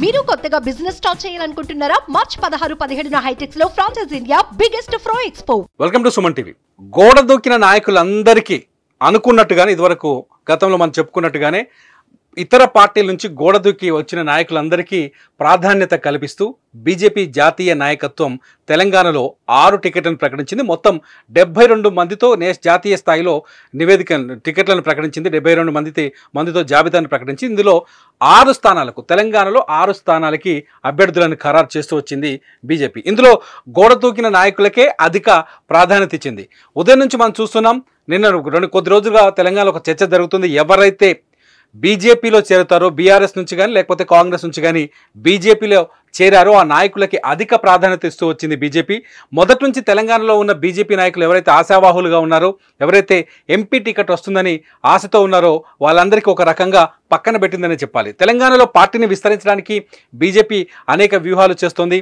మీరు కొత్తగా business start చేయాలనుకుంటున్నారా? మార్చ్ 16-17 హైటెక్స్ లో franchise India biggest ఫ్రో expo. Welcome to Suman TV. గోడ దూకిన నాయకులందరికీ అనుకున్నట్టుగానే ఇదివరకు గతంలో మనం చెప్పుకున్నట్టుగానే ఇతర పార్టీల నుంచి గోడ దూకి వచ్చిన నాయకులందరికీ ప్రాధాన్యత కల్పిస్తూ బీజేపీ జాతీయ నాయకత్వం తెలంగాణలో 6 టికెట్లను ప్రకటించింది. మొత్తం 72 మందితో జాతీయ స్థాయిలో టికెట్లను ప్రకటించింది. 72 మందితో జాబితాను ప్రకటించింది. ఇందులో 6 స్థానాలకు తెలంగాణలో 6 స్థానాలకి అభ్యర్థులను ఖరారు చేస్తూ వచ్చింది బీజేపీ. ఇందులో గోడ దూకిన నాయకులకే అధిక ప్రాధాన్యత ఇచ్చింది. ఉదయం నుంచి మనం చూస్తున్నాం. నిన్న కొద్ది రోజులుగా తెలంగాణలో ఒక చర్చ జరుగుతుంది. ఎవరైతే బీజేపీలో చేరుతారో, బీఆర్ఎస్ నుంచి కానీ లేకపోతే కాంగ్రెస్ నుంచి కానీ బీజేపీలో చేరారో ఆ నాయకులకి అధిక ప్రాధాన్యత ఇస్తూ వచ్చింది బీజేపీ. మొదటి నుంచి తెలంగాణలో ఉన్న బీజేపీ నాయకులు ఎవరైతే ఆశావాహులుగా ఉన్నారో, ఎవరైతే ఎంపీ టికెట్ వస్తుందని ఆశతో ఉన్నారో వాళ్ళందరికీ ఒక రకంగా పక్కన పెట్టిందనే చెప్పాలి. తెలంగాణలో పార్టీని విస్తరించడానికి బీజేపీ అనేక వ్యూహాలు చేస్తోంది.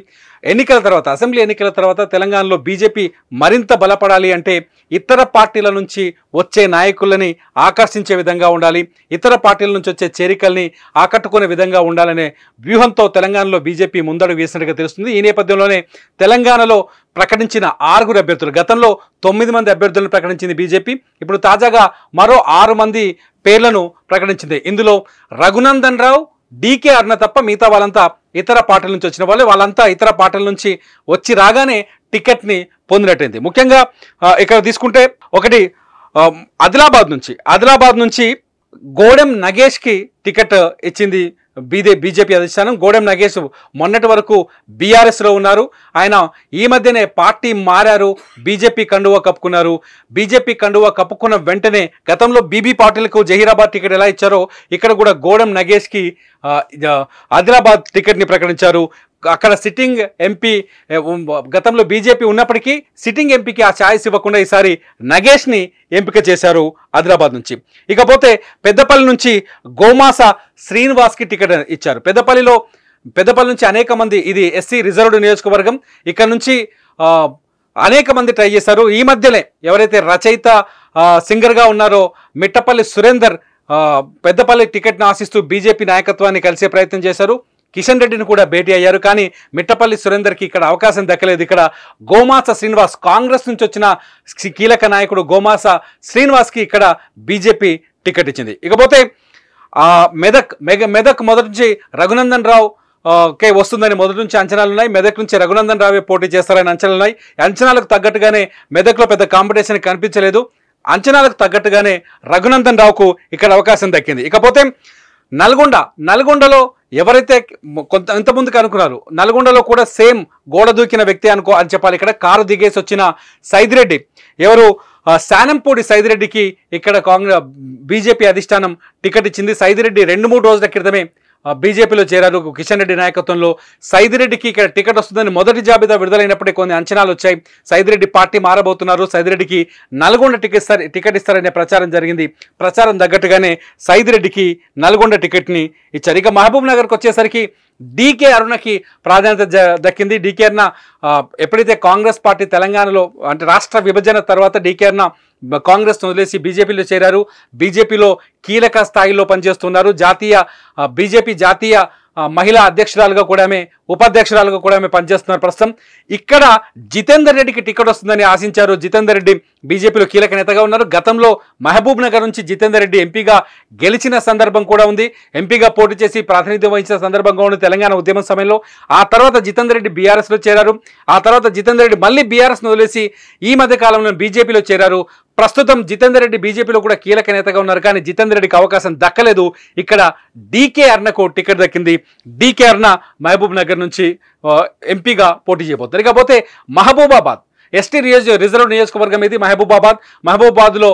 ఎన్నికల తర్వాత, అసెంబ్లీ ఎన్నికల తర్వాత తెలంగాణలో బీజేపీ మరింత బలపడాలి అంటే ఇతర పార్టీల నుంచి వచ్చే నాయకులని ఆకర్షించే విధంగా ఉండాలి, ఇతర పార్టీల నుంచి వచ్చే చేరికల్ని ఆకట్టుకునే విధంగా ఉండాలనే వ్యూహంతో తెలంగాణలో బీజేపీ ముందడుగు వేసినట్టుగా తెలుస్తుంది. ఈ నేపథ్యంలోనే తెలంగాణలో ప్రకటించిన 6 అభ్యర్థులు, గతంలో 9 మంది అభ్యర్థులను ప్రకటించింది బీజేపీ. ఇప్పుడు తాజాగా మరో 6 మంది పేర్లను ప్రకటించింది. ఇందులో రఘునందన్ రావు, డీకే అరుణ తప్ప మిగతా వాళ్ళంతా ఇతర పార్టీల నుంచి వచ్చిన వాళ్ళంతా ఇతర పార్టీల నుంచి వచ్చి రాగానే టికెట్ని పొందినట్టయింది. ముఖ్యంగా ఇక్కడ తీసుకుంటే ఒకటి ఆదిలాబాద్ నుంచి గోడెం నగేష్కి టికెట్ ఇచ్చింది బీజేపీ అధిష్టానం. గోడెం నగేష్ మొన్నటి వరకు బీఆర్ఎస్లో ఉన్నారు. ఆయన ఈ మధ్యనే పార్టీ మారారు, బీజేపీ కండువా కప్పుకున్నారు. బీజేపీ కండువా కప్పుకున్న వెంటనే గతంలో బీబీ పాటిల్కు జహీరాబాద్ టికెట్ ఎలా ఇచ్చారో ఇక్కడ కూడా గోడెం నగేష్కి ఆదిలాబాద్ టికెట్ని ప్రకటించారు. అక్కడ సిట్టింగ్ ఎంపీ, గతంలో బీజేపీ ఉన్నప్పటికీ సిట్టింగ్ ఎంపీకి ఆ ఛాయిస్ ఇవ్వకుండా ఈసారి నగేష్ని ఎంపిక చేశారు ఆదిలాబాద్ నుంచి. ఇకపోతే పెద్దపల్లి నుంచి గోమాస శ్రీనివాస్కి టికెట్ ఇచ్చారు. పెద్దపల్లి నుంచి అనేక మంది, ఇది ఎస్సీ రిజర్వ్డ్ నియోజకవర్గం, ఇక్కడ నుంచి అనేక మంది ట్రై చేశారు. ఈ మధ్యనే ఎవరైతే రచయిత సింగర్గా ఉన్నారో మిట్టపల్లి సురేందర్ పెద్దపల్లి టికెట్ను ఆశిస్తూ బీజేపీ నాయకత్వాన్ని కలిసే ప్రయత్నం చేశారు. కిషన్ రెడ్డిని కూడా భేటీ అయ్యారు. కానీ మిట్టపల్లి సురేందర్కి ఇక్కడ అవకాశం దక్కలేదు. ఇక్కడ గోమాస శ్రీనివాస్, కాంగ్రెస్ నుంచి వచ్చిన కీలక నాయకుడు గోమాస శ్రీనివాస్కి ఇక్కడ బీజేపీ టికెట్ ఇచ్చింది. ఇకపోతే మెదక్ మొదటి నుంచి రఘునందన్ రావు కే వస్తుందని మొదటి నుంచి అంచనాలు ఉన్నాయి. మెదక్ నుంచి రఘునందన్ రావే పోటీ చేస్తారని అంచనాలు ఉన్నాయి. అంచనాలకు తగ్గట్టుగానే మెదక్లో పెద్ద కాంపిటీషన్ కనిపించలేదు. అంచనాలకు తగ్గట్టుగానే రఘునందన్ రావుకు ఇక్కడ అవకాశం దక్కింది. ఇకపోతే నల్గొండలో ఎవరైతే ఇంతకుముందుకు అనుకున్నారు, నల్గొండలో కూడా సేమ్ గోడ దూకిన వ్యక్తి అని చెప్పాలి. ఇక్కడ కారు దిగేసి వచ్చిన సైదిరెడ్డి, ఎవరు శానంపూడి సైదిరెడ్డికి ఇక్కడ బీజేపీ అధిష్టానం టికెట్ ఇచ్చింది. సైదిరెడ్డి 2-3 రోజుల క్రితమే బీజేపీలో చేరారు. కిషన్ రెడ్డి నాయకత్వంలో సైదిరెడ్డికి ఇక్కడ టికెట్ వస్తుందని మొదటి జాబితా విడుదలైనప్పుడే కొన్ని అంచనాలు వచ్చాయి. సైదిరెడ్డి పార్టీ మారబోతున్నారు, సైదిరెడ్డికి నల్గొండ టికెట్ ఇస్తారనే ప్రచారం జరిగింది. ప్రచారం తగ్గట్టుగానే సైదిరెడ్డికి నల్గొండ టికెట్ని ఇచ్చారు. ఇక మహబూబ్ నగర్కి వచ్చేసరికి డీకే అరుణకి ప్రాధాన్యత దక్కింది. డీకే అరుణ ఎప్పుడైతే కాంగ్రెస్ పార్టీ తెలంగాణలో అంటే రాష్ట్ర విభజన తర్వాత డీకే అరుణ కాంగ్రెస్ వదిలేసి బీజేపీలో చేరారు. బీజేపీలో కీలక స్థాయిలో పనిచేస్తున్నారు. బీజేపీ జాతీయ మహిళా అధ్యక్షురాలుగా కూడా ఉపాధ్యక్షురాలుగా కూడా పనిచేస్తున్నారు ప్రస్తుతం. ఇక్కడ జితేందర్ రెడ్డికి టికెట్ వస్తుందని ఆశించారు. జితేందర్ రెడ్డి బీజేపీలో కీలక నేతగా ఉన్నారు. గతంలో మహబూబ్ నగర్ నుంచి జితేందర్ రెడ్డి ఎంపీగా గెలిచిన సందర్భం కూడా ఉంది. ఎంపీగా పోటీ చేసి ప్రాతినిధ్యం వహించిన సందర్భంగా ఉంది తెలంగాణ ఉద్యమం సమయంలో. ఆ తర్వాత జితేందర్ రెడ్డి బీఆర్ఎస్లో చేరారు. ఆ తర్వాత జితేందర్ రెడ్డి మళ్ళీ బీఆర్ఎస్ను వదిలేసి ఈ మధ్య కాలంలో బీజేపీలో చేరారు. ప్రస్తుతం జితేందర్ రెడ్డి బీజేపీలో కూడా కీలక నేతగా ఉన్నారు. కానీ జితేందర్ రెడ్డికి అవకాశం దక్కలేదు. ఇక్కడ డీకే అరుణకు టికెట్ దక్కింది. డీకే అరుణ మహబూబ్ నగర్ నుంచి ఎంపీగా పోటీ చేయబోతున్నారు. ఇకపోతే మహబూబాబాద్ ఎస్టీ రిజర్వ్ నియోజకవర్గం ఇది. మహబూబాబాద్లో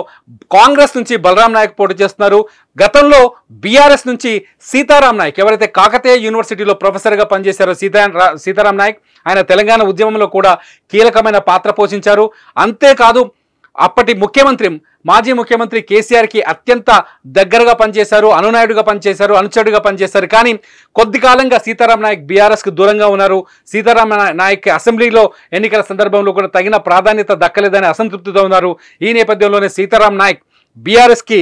కాంగ్రెస్ నుంచి బలరాం నాయక్ పోటీ చేస్తున్నారు. గతంలో బీఆర్ఎస్ నుంచి సీతారాం నాయక్, ఎవరైతే కాకతీయ యూనివర్సిటీలో ప్రొఫెసర్గా పనిచేశారో సీతారాం నాయక్, ఆయన తెలంగాణ ఉద్యమంలో కూడా కీలకమైన పాత్ర పోషించారు. అంతేకాదు అప్పటి మాజీ ముఖ్యమంత్రి కేసీఆర్కి అత్యంత దగ్గరగా పనిచేశారు, అనుచరుడుగా పనిచేశారు. కానీ కొద్ది కాలంగా సీతారాం నాయక్ బీఆర్ఎస్కి దూరంగా ఉన్నారు. సీతారాం నాయక్ అసెంబ్లీలో ఎన్నికల సందర్భంలో కూడా తగిన ప్రాధాన్యత దక్కలేదని అసంతృప్తితో ఉన్నారు. ఈ నేపథ్యంలోనే సీతారాం నాయక్ బీఆర్ఎస్కి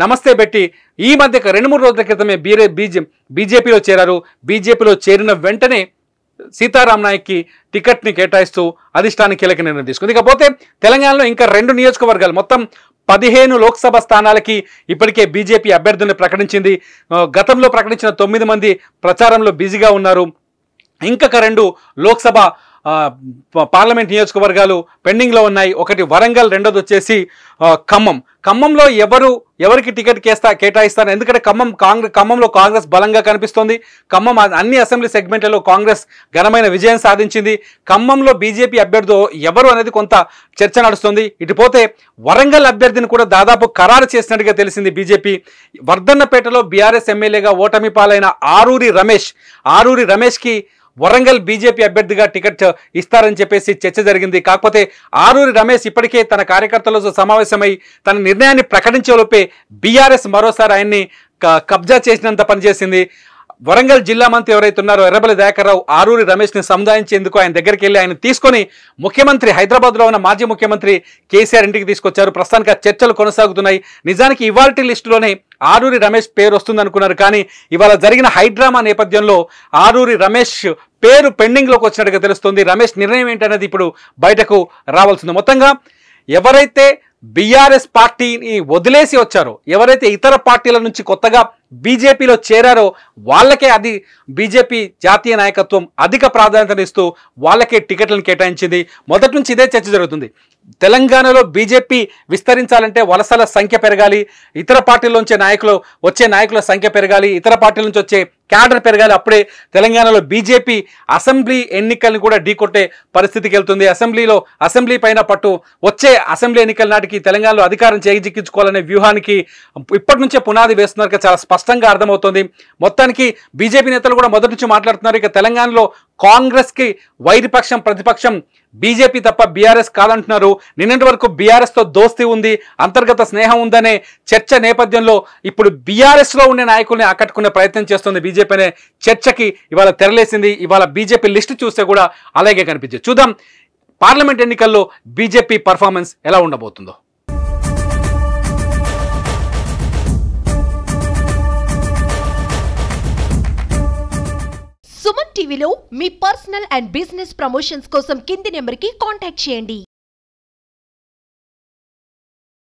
నమస్తే పెట్టి ఈ మధ్య 2-3 రోజుల క్రితమే బీజేపీలో చేరారు. బీజేపీలో చేరిన వెంటనే సీతారాం నాయక్కి టికెట్ని కేటాయిస్తూ అధిష్టానం కీలక నిర్ణయం తీసుకుంది. ఇకపోతే తెలంగాణలో ఇంకా 2 నియోజకవర్గాలు, మొత్తం 15 లోక్సభ స్థానాలకి ఇప్పటికే బీజేపీ అభ్యర్థుల్ని ప్రకటించింది. గతంలో ప్రకటించిన 9 మంది ప్రచారంలో బిజీగా ఉన్నారు. ఇంకొక 2 లోక్సభ పార్లమెంట్ నియోజకవర్గాలు పెండింగ్లో ఉన్నాయి. ఒకటి వరంగల్, రెండోది వచ్చేసి ఖమ్మం. ఖమ్మంలో ఎవరికి టికెట్ కేటాయిస్తారు? ఎందుకంటే ఖమ్మంలో కాంగ్రెస్ బలంగా కనిపిస్తోంది. ఖమ్మం అన్ని అసెంబ్లీ సెగ్మెంట్లలో కాంగ్రెస్ ఘనమైన విజయం సాధించింది. ఖమ్మంలో బీజేపీ అభ్యర్థి ఎవరు అనేది కొంత చర్చ నడుస్తుంది. ఇటుపోతే వరంగల్ అభ్యర్థిని కూడా దాదాపు ఖరారు చేసినట్టుగా తెలిసింది బీజేపీ. వర్ధన్నపేటలో బీఆర్ఎస్ ఎమ్మెల్యేగా ఓటమి పాలైన ఆరూరి రమేష్కి వరంగల్ బీజేపీ అభ్యర్థిగా టికెట్ ఇస్తారని చెప్పేసి చర్చ జరిగింది. కాకపోతే ఆరూరి రమేష్ ఇప్పటికే తన కర్యకర్తలతో సమావేశమై తన నిర్ణయాన్ని ప్రకటించేలోపే బీఆర్ఎస్ మరోసారి ఆయన్ని కబ్జా చేసినంత పనిచేసింది. వరంగల్ జిల్లా మంత్రి ఎవరైతే ఉన్నారో ఎర్రబెల్లి దయాకర్ రావు ఆరూరి రమేష్ని సముదాయించేందుకు ఆయన దగ్గరికి వెళ్ళి ఆయన తీసుకొని ముఖ్యమంత్రి, హైదరాబాద్లో ఉన్న మాజీ ముఖ్యమంత్రి కేసీఆర్ ఇంటికి తీసుకొచ్చారు. ప్రస్తుతానికి ఆ చర్చలు కొనసాగుతున్నాయి. నిజానికి ఇవాల్టి లిస్టులోనే ఆరూరి రమేష్ పేరు వస్తుంది అనుకున్నారు. కానీ ఇవాళ జరిగిన హైడ్రామా నేపథ్యంలో ఆరూరి రమేష్ పేరు పెండింగ్లోకి వచ్చినట్టుగా తెలుస్తుంది. రమేష్ నిర్ణయం ఏంటనేది ఇప్పుడు బయటకు రావాల్సింది. మొత్తంగా ఎవరైతే బీఆర్ఎస్ పార్టీని వదిలేసి వచ్చారో, ఎవరైతే ఇతర పార్టీల నుంచి కొత్తగా బీజేపీలో చేరారో వాళ్ళకే అది బీజేపీ జాతీయ నాయకత్వం అధిక ప్రాధాన్యతనిస్తూ వాళ్ళకే టికెట్లను కేటాయించింది. మొదటి నుంచి ఇదే చర్చ జరుగుతుంది. తెలంగాణలో బీజేపీ విస్తరించాలంటే వలసల సంఖ్య పెరగాలి, ఇతర పార్టీల్లోంచి వచ్చే నాయకుల సంఖ్య పెరగాలి, ఇతర పార్టీల నుంచి వచ్చే క్యాడర్ పెరగాలి. అప్పుడే తెలంగాణలో బీజేపీ అసెంబ్లీ ఎన్నికలను కూడా ఢీకొట్టే పరిస్థితికి వెళ్తుంది. అసెంబ్లీ పైన పట్టు, వచ్చే అసెంబ్లీ ఎన్నికల నాటికి తెలంగాణలో అధికారం చేజిక్కించుకోవాలనే వ్యూహానికి ఇప్పటి నుంచే పునాది వేస్తున్నారు. చాలా స్పష్టంగా అర్థమవుతోంది. మొత్తానికి బీజేపీ నేతలు కూడా మొదటి నుంచి మాట్లాడుతున్నారు. ఇక తెలంగాణలో కాంగ్రెస్కి వైరిపక్షం, ప్రతిపక్షం బీజేపీ తప్ప బీఆర్ఎస్ కాదంటున్నారు. నిన్నటి వరకు బీఆర్ఎస్తో దోస్తీ ఉంది, అంతర్గత స్నేహం ఉందనే చర్చ నేపథ్యంలో ఇప్పుడు బీఆర్ఎస్లో ఉండే నాయకుల్ని ఆకట్టుకునే ప్రయత్నం చేస్తుంది బీజేపీ అనే చర్చకి ఇవాళ తెరలేసింది. ఇవాళ బీజేపీ లిస్టు చూస్తే కూడా అలాగే కనిపించింది. చూద్దాం పార్లమెంట్ ఎన్నికల్లో బీజేపీ పర్ఫార్మెన్స్ ఎలా ఉండబోతుందో. సుమన్ టీవీలో మీ పర్సనల్ అండ్ బిజినెస్ ప్రమోషన్స్ కోసం కింది నెంబర్కి కాంటాక్ట్ చేయండి.